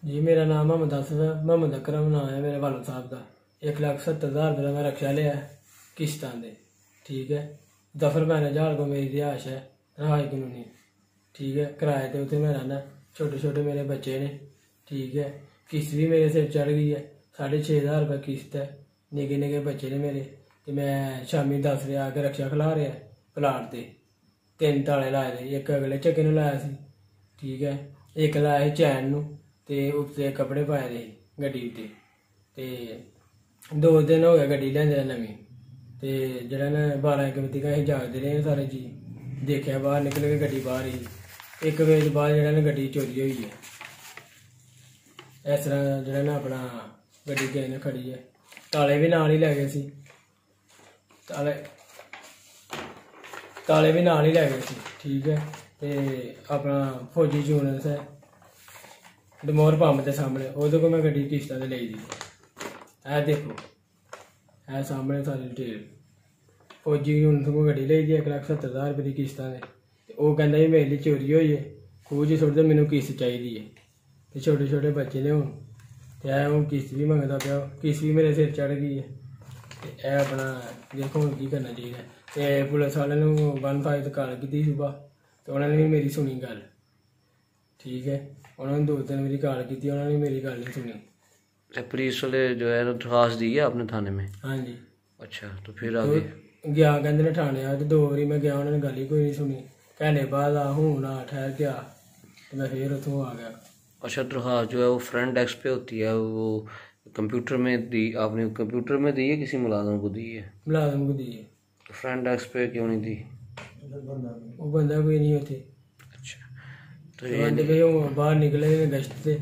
जी मेरा नाम मोहम्मद अकरम नाम है मेरे वालद साहब का। 1,70,000 रुपये का मैं रक्षा लिया है किश्तां दे। ठीक है, दफर मैंने जहाल को मेरी रिहायश है रहाई कानूनी। ठीक है, किराए पे उत्थे मैं रहना, छोटे छोटे मेरे बच्चे ने। ठीक है, किस्त भी मेरे सिर चढ़ गई है, 6,500 रुपये किस्त है। निके निके बच्चे ने मेरे, तो मैं शामी 10 बजे आके रक्षा खिला रहा है प्लाट से। 3 ताले लाए थे, एक अगले चक्के ने लाया सी। ठीक है, एक लाया चैन नू ते उत्ते कपड़े पाए दे गड्डी उत्ते। ते 2 दिन हो गए गड्डी लैंदे नवीं। ते जेह्ड़ा ना 12-1 बजे तक असीं जागदे रेह् सारे जी। देखिया बाहर निकल के गड्डी बाहर ही 1 बजे बाद जेह्ड़ा ना गड्डी चोरी हुई है। इस तरह जेह्ड़ा ना अपना गड्डी किसे ने खड़ी है। ताले भी नाल ही लै गए सी, ताले भी नाल ही लै गए सी। ठीक है, ते अपना फौजी जूनस है डमोर पंप के सामने, उहदे को मैं गड्डी किश्तां ते लेई दी। ऐ देखो, ऐ सामने सारी डिटेल। फौजी यूनस को गड्डी लेई दी 1,70,000 रुपये की किश्तां ते ओह् कहंदा जी मेरे लिए चोरी होई है, खूह च सुट्ट दे, मैनूं किस्त चाहिदी है। ते छोटे छोटे बच्चे ने हूँ, ते ऐ हूँ किस्त भी मंगदा पिया, किस्त भी मेरे सिर चढ़ गई है। ते ऐ अपना देखो हूँ की करना चाहिए। ते पुलिस वाले ने 1-5 कॉल की सुबह, तो उन्होंने भी मेरी सुनी गल। ठीक है, उन्होंने 2-3 मेरी कॉल की, उन्होंने मेरी गल नहीं सुनी। पुलिस वाले जो है दरखास्त दी है आपने थाने में? हाँ जी। अच्छा, तो फिर आगे गया कहते ने ठाने आ, तो 2 बारी मैं गया, उन्होंने गल ही कोई नहीं सुनी। कहने बाद हूँ ना ठहर गया, तो मैं फिर उतों आ गया। अच्छा, दरखास्त जो है वो फ्रंट डेस्क पे होती है, वो कंप्यूटर में दी आपने? कंप्यूटर में दी है, किसी मुलाजम को दी है? मुलाजम को दी है। तो फ्रंट डेस्क पे क्यों नहीं दी? वो बंदा कोई नहीं होते। अच्छा, तो ये बाहर निकले गश्त से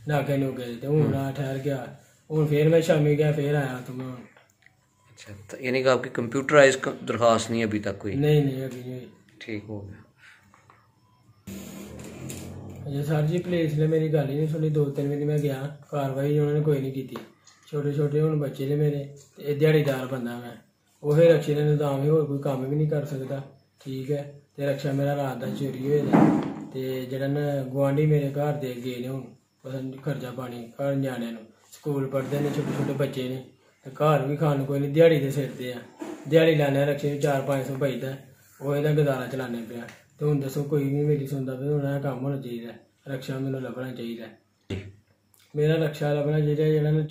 नाके नुके, तो हूँ ना ठहर गया। हूँ फिर मैं शामी गया, फिर आया तो मैं। अच्छा, तो यानी कि आपकी कंप्यूटराइज दरखास्त नहीं अभी तक कोई? नहीं अभी नहीं। ठीक हो गया। अच्छा सर जी, पुलिस ने मेरी गल ही नहीं सुनी। 2-3 बजे मैं गया, कार्रवाई उन्होंने कोई नहीं की। छोटे छोटे हूँ बच्चे ने मेरे, ते दिहाड़ीदार बंदा मैं, उही रक्षे का निजाम ही, होर कोई कम्म भी नहीं कर सकता। ठीक है, ते रक्षा मेरा रात का चोरी होए दा। ते जेह्ड़ा ना गुआंढी मेरे घर दे गए ने, हूँ पता नहीं खर्चा पानी घर ञ्याणें नूं, स्कूल पढ़दे ने, छोटे छोटे बच्चे ने, ते घर भी खान कोई नहीं, दिहाड़ी दे सिर ते आ। दिहाड़ी लाने रक्षे में 400-500 बचदा, ओह् एह्दा गुजारा चलाने पिया। ते हुण दस्सो कोई नहीं मेरी सुनदा पे, हुण कम्म होना चाहिए। रक्षा मैनूं लब्भना चाहिए, मेरा रक्षा लब्भना चाहिए जेह्ड़ा ना